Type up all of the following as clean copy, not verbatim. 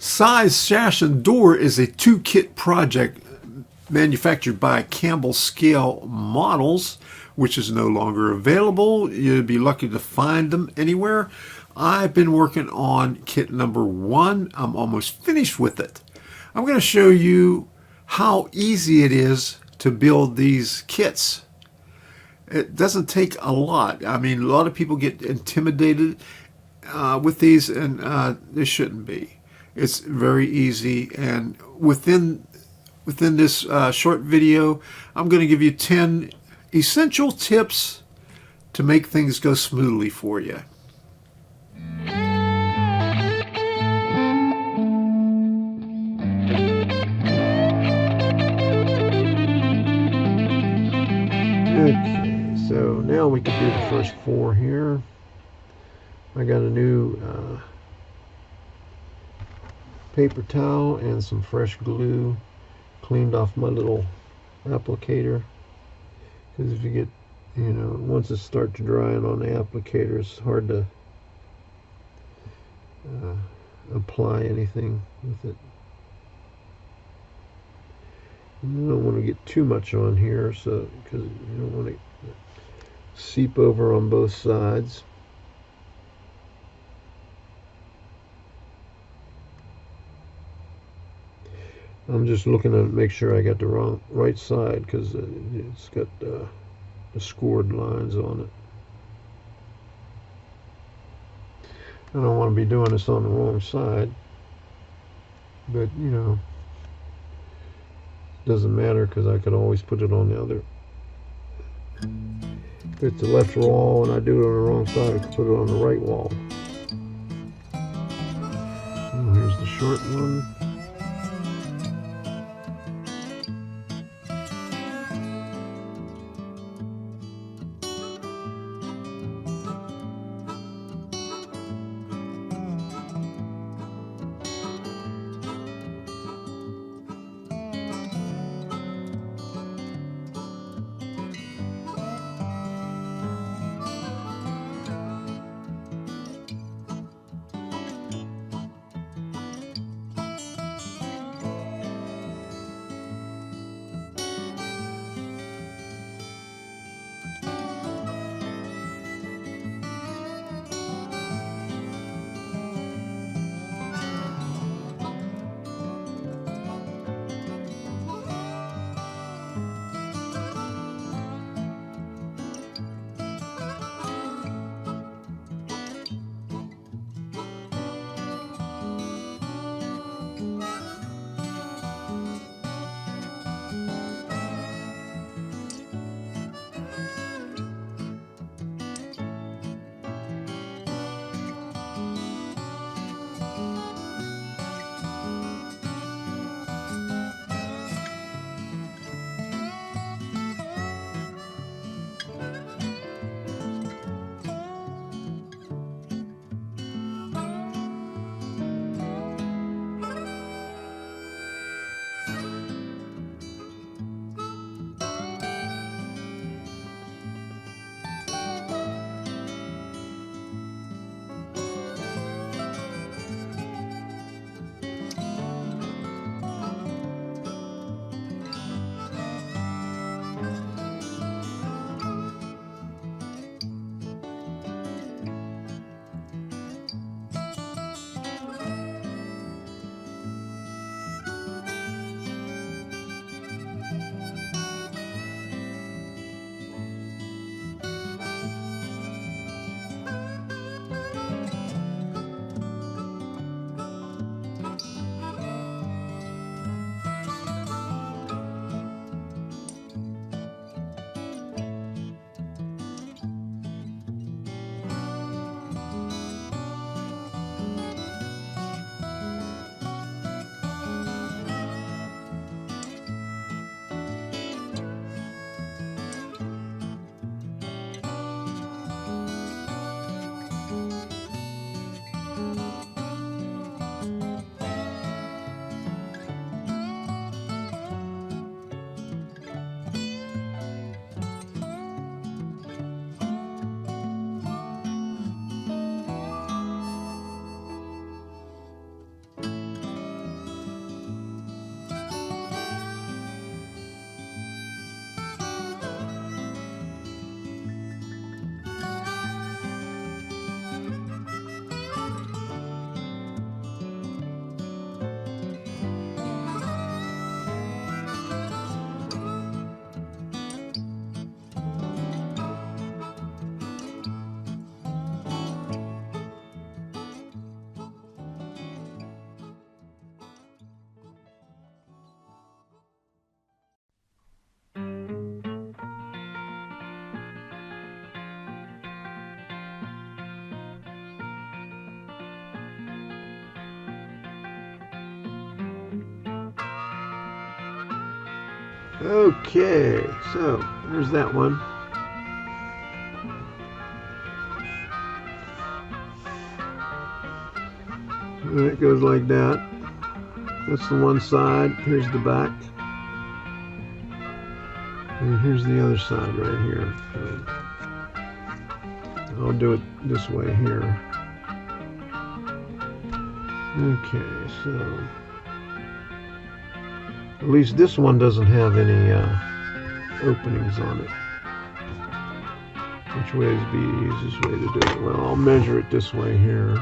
Size Sash and Door is a two-kit project manufactured by Campbell Scale Models, which is no longer available. You'd be lucky to find them anywhere. I've been working on kit number 1. I'm almost finished with it. I'm going to show you how easy it is to build these kits. It doesn't take a lot. I mean, a lot of people get intimidated with these, and they shouldn't be. It's very easy, and within this short video, I'm going to give you 10 essential tips to make things go smoothly for you. Okay, so now we can do the first 4 here. I got a new paper towel and some fresh glue. Cleaned off my little applicator, because if you get, once it starts drying on the applicator, it's hard to apply anything with it. And you don't want to get too much on here, so because you don't want to seep over on both sides. I'm just looking to make sure I got the right side, because it's got the scored lines on it. I don't want to be doing this on the wrong side, but it doesn't matter, because I could always put it on the other. If it's the left wall and I do it on the wrong side, I can put it on the right wall. And here's the short one. Okay, so there's that one. And it goes like that. That's the one side. Here's the back. And here's the other side right here. So I'll do it this way here. Okay, so at least this one doesn't have any openings on it. Which way is the easiest way to do it? Well, I'll measure it this way here.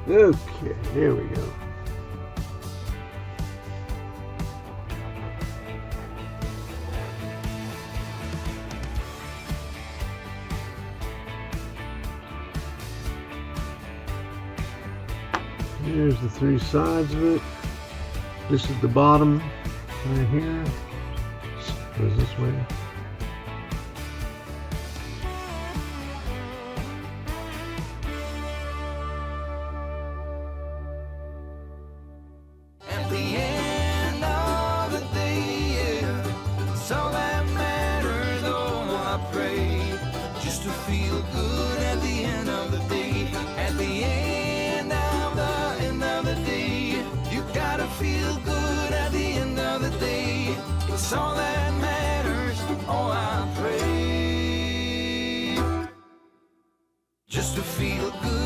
Okay, there we go. Here's the three sides of it. This is the bottom right here. Goes this way. At the end of the day, yeah, it's all that matters. Oh, I pray just to feel good at the end of the day. At the end of the day, you gotta feel good at the end of the day. It's all that matters. Oh, I pray just to feel good.